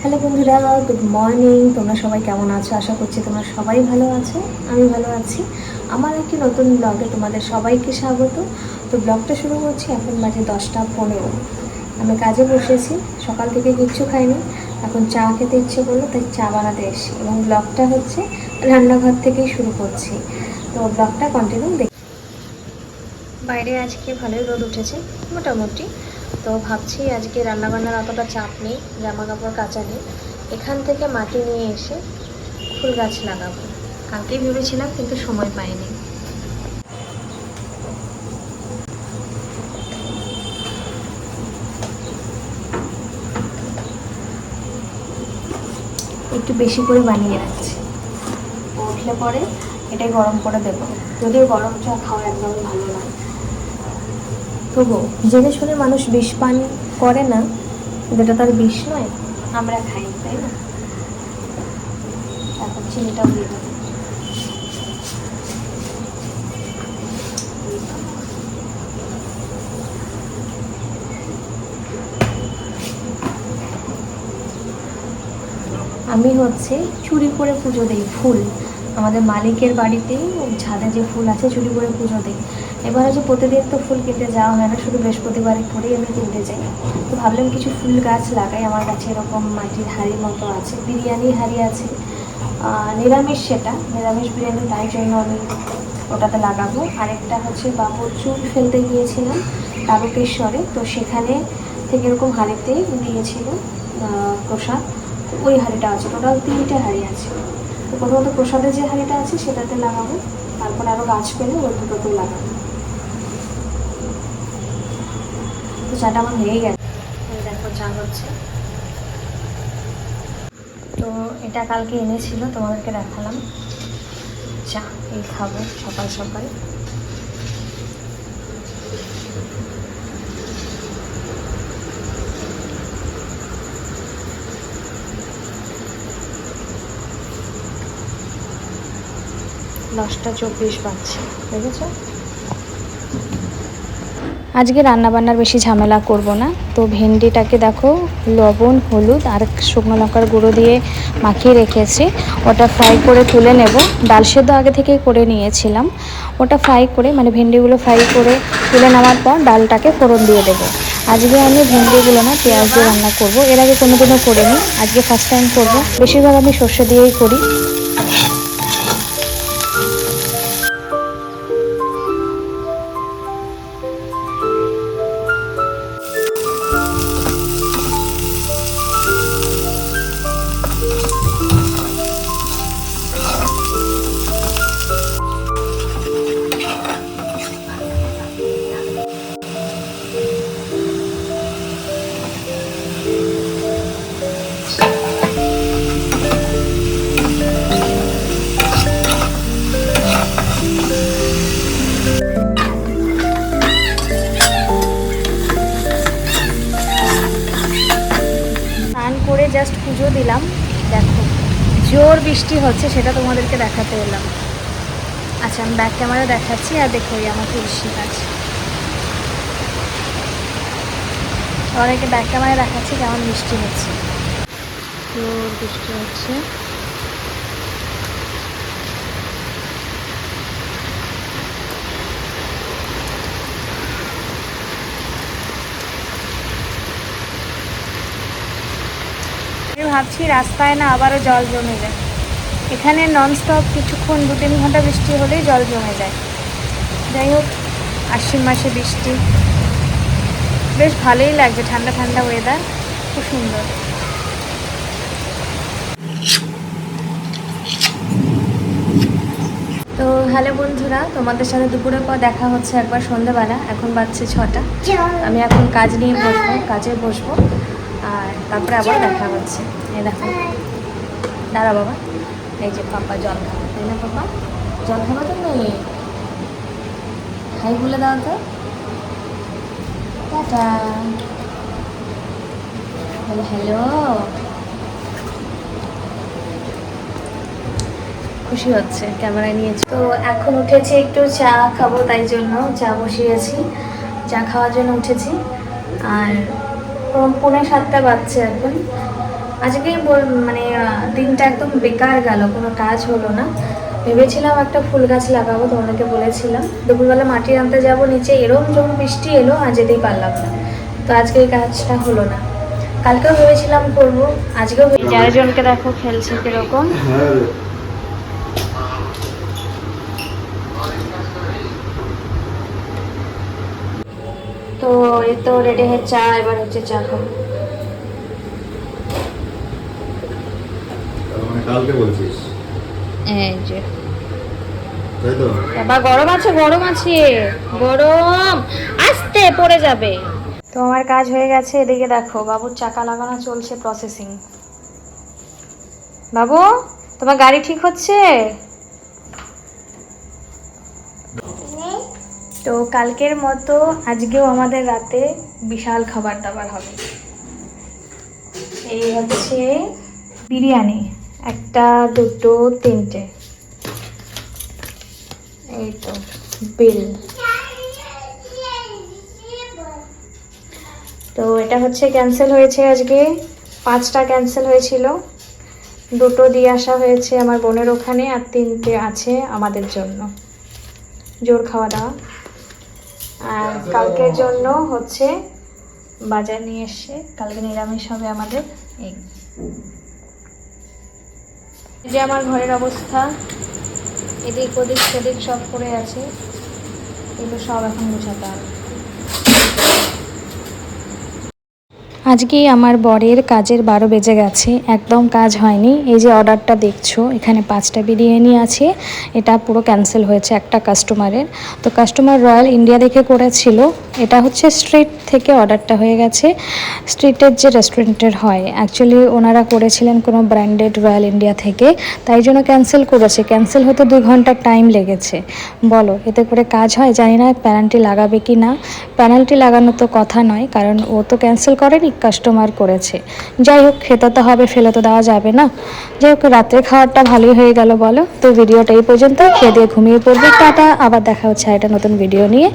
Hello বন্ধুরা, good morning. তোমরা সবাই কেমন আছো? আশা করছি তোমরা সবাই ভালো আছো। আমি ভালো আছি। আমার একটি নতুন ব্লগে তোমাদের সবাইকে স্বাগত। তো ব্লগটা শুরু করছি। এখন বাজে 10টা 15। আমি কাজে বসেছি, সকাল থেকে কিচ্ছু খাইনি। এখন চা খেতে ইচ্ছে করলো, তাই চা বানাতে এসেছি এবং ব্লগটা হচ্ছে রান্নাঘর থেকেই শুরু করছি। তো ব্লগটা কন্টিনিউ দেখি। বাইরে আজকে ভালোই রোদ উঠেছে মোটামুটি। তো ভাবছি আজকে রান্নাবান্নার অতটা চাপ নেই, জামা কাপড় কাচা নেই। এখান থেকে মাটি নিয়ে এসে ফুল গাছ লাগাবো। কালকেই ভেবেছিলাম কিন্তু সময় পাইনি। একটু বেশি করে বানিয়ে রাখছি, উঠলে পরে এটাই গরম করে দেবো। যদিও গরম চা খাওয়া একদমই ভালো নয়, তবু জেনে শুনে মানুষ বিষ পান করে না, কিন্তু এটা তার বিষ নয়, আমরা খাই, তাই না? এখন চিনিটাও দিয়ে দেবো। আমি হচ্ছে চুরি করে পুজো দিই ফুল। আমাদের মালিকের বাড়িতেই ছাদে যে ফুল আছে চুরি করে পুজো দিই। এবার হচ্ছে প্রতিদিন তো ফুল কিনতে যাওয়া হয় না, শুধু বৃহস্পতিবারে করেই আমি কিনতে যাই। তো ভাবলাম কিছু ফুল গাছ লাগাই। আমার কাছে এরকম মাটির হাঁড়ির মতো আছে, বিরিয়ানি হাঁড়ি আছে, নিরামিষ, সেটা নিরামিষ বিরিয়ানি, তাই জন্য আমি ওটাতে লাগাবো। আরেকটা হচ্ছে বাবুর চুল ফেলতে গিয়েছিলাম তারকেশ্বরে, তো সেখানে থেকে এরকম হাঁড়িতেই দিয়েছিল প্রসাদ। তো ওই হাঁড়িটা আছে, টোটাল 3টে হাঁড়ি আছে। তো প্রথমত প্রসাদের যে হাঁড়িটা আছে সেটাতে লাগাবো, তারপরে আরও গাছ পেলে ওই দুটোতেও লাগাবো। তো চাটা আমার হয়ে গেছে, দেখো চা হচ্ছে। তো এটা কালকে এনেছিল, তোমাদেরকে দেখালাম। চা এই খাবো সকাল সকাল। দশটা 24 বাজছে, দেখেছ? আজকে রান্নাবান্নার বেশি ঝামেলা করব না। তো ভেন্ডিটাকে দেখো লবণ, হলুদ আর শুকনো লঙ্কার গুঁড়ো দিয়ে মাখিয়ে রেখেছি। ওটা ফ্রাই করে তুলে নেব। ডাল সেদ্ধ আগে থেকেই করে নিয়েছিলাম। ওটা ফ্রাই করে, মানে ভেন্ডিগুলো ফ্রাই করে তুলে নেওয়ার পর ডালটাকে ফোড়ন দিয়ে দেবো। আজকে আমি ভেন্ডিগুলো না পেঁয়াজ দিয়ে রান্না করব। এর আগে কোনোদিনও করিনি, আজকে ফার্স্ট টাইম করব। বেশিরভাগ আমি সর্ষে দিয়েই করি। জাস্ট পুজো দিলাম, দেখো জোর বৃষ্টি হচ্ছে, সেটা তোমাদেরকে দেখাতে এলাম। আচ্ছা, আমি ব্যাক ক্যামেরা দেখাচ্ছি। আর দেখো আমার তুলসী গাছ, অনেকে ব্যাক ক্যামেরা দেখাচ্ছি কেমন বৃষ্টি হচ্ছে। জোর বৃষ্টি হচ্ছে। ভাবছি রাস্তায় না আবারও জল জমে যায়। এখানে ননস্টপ কিছুক্ষণ 2-3 ঘন্টা বৃষ্টি হলেই জল জমে যায়। যাই হোক, আশ্বিন মাসে বৃষ্টি, বেশ ভালোই লাগছে। ঠান্ডা ঠান্ডা ওয়েদার, খুব সুন্দর। তো হ্যালো বন্ধুরা, তোমাদের সাথে দুপুরের পর দেখা হচ্ছে একবার সন্ধ্যাবেলা। এখন বাজছে 6টা। আমি এখন কাজ নিয়ে বসবো, কাজে বসবো, আর তারপরে আবার দেখা হচ্ছে। এই দেখো, দাঁড়া বাবা, এই যে পাপা জল খাবে, তাই না? পাপা জল খাবে তো নেই, হাই বলে দাও তো, টাটা বলে, হ্যালো। খুশি হচ্ছে ক্যামেরায় নিয়েছি। তো এখন উঠেছি, একটু চা খাবো, তাই জন্য চা বসিয়েছি। চা খাওয়ার জন্য উঠেছি। আর 6:45 বাজছে এখন। আজকে মানে দিনটা একদম বেকার গেল, কোনো কাজ হলো না। ভেবেছিলাম একটা ফুল গাছ লাগাবো, তোমাদেরকে বলেছিলাম। দুপুরবেলা মাটি আনতে যাব নিচে, যখন বৃষ্টি এলো আর যেতেই পারলাম না। তো আজকে এই কাজটা হলো না। কালকেও ভেবেছিলাম করবো, আজকেও। চারজনকে দেখো খেলছে কিরকম। তো এই তো রেডি হয়ে চা, এবার হচ্ছে চা খাবো। কালকে বলছিস? এই যে তাই তো। বাবা গরম আছে, গরম আছে, গরম আস্তে পড়ে যাবে। তো আমার কাজ হয়ে গেছে, এদিকে দেখো বাবুর চাকা লাগানো চলছে, প্রসেসিং। বাবু তোমার গাড়ি ঠিক হচ্ছে? তো কালকের মতো আজকেও আমাদের রাতে বিশাল খাবার দাবার হবে। এই হচ্ছে বিরিয়ানি, একটা দুটো তিনটে, এই তো বিল। তো এটা হচ্ছে ক্যান্সেল হয়েছে আজকে, 5টা ক্যান্সেল হয়েছিল। 2টো দিয়ে আসা হয়েছে আমার বোনের ওখানে, আর 3টে আছে আমাদের জন্য, জোর খাওয়া দাওয়া। আর কালকের জন্য হচ্ছে বাজার নিয়ে এসছে, কালকে নিরামিষ হবে আমাদের। এই যে আমার ঘরের অবস্থা, এদিক ওদিক সেদিক সব পড়ে আছে, এগুলো সব এখন গোছাতে হবে। আজকেই আমার বরের কাজের 12 বেজে গেছে, একদম কাজ হয়নি। এই যে অর্ডারটা দেখছো, এখানে 5টা বিরিয়ানি আছে, এটা পুরো ক্যান্সেল হয়েছে একটা কাস্টমারের। তো কাস্টমার রয়্যাল ইন্ডিয়া দেখে করেছিল, এটা হচ্ছে স্ট্রিট থেকে অর্ডারটা হয়ে গেছে, স্ট্রিটের যে রেস্টুরেন্টের হয়। অ্যাকচুয়ালি ওনারা করেছিলেন কোনো ব্র্যান্ডেড রয়্যাল ইন্ডিয়া থেকে, তাই জন্য ক্যান্সেল করেছে। ক্যান্সেল হতে 2 ঘন্টা টাইম লেগেছে। বলো এতে করে কাজ হয়? জানি না পেনাল্টি লাগাবে কি না। পেনাল্টি লাগানো তো কথা নয়, কারণ ও তো ক্যান্সেল করেনি, কাস্টমার করেছে। যাই হোক, খেতে তো হবে, ফেলে তো দেওয়া যাবে না। যাই হোক, রাত্রের খাবারটা ভালোই হয়ে গেল বলো। তো ভিডিওটা এই পর্যন্ত, খেয়ে দিয়ে ঘুমিয়ে পড়বে। টাটা, আবার দেখা হচ্ছে একটা নতুন ভিডিও নিয়ে।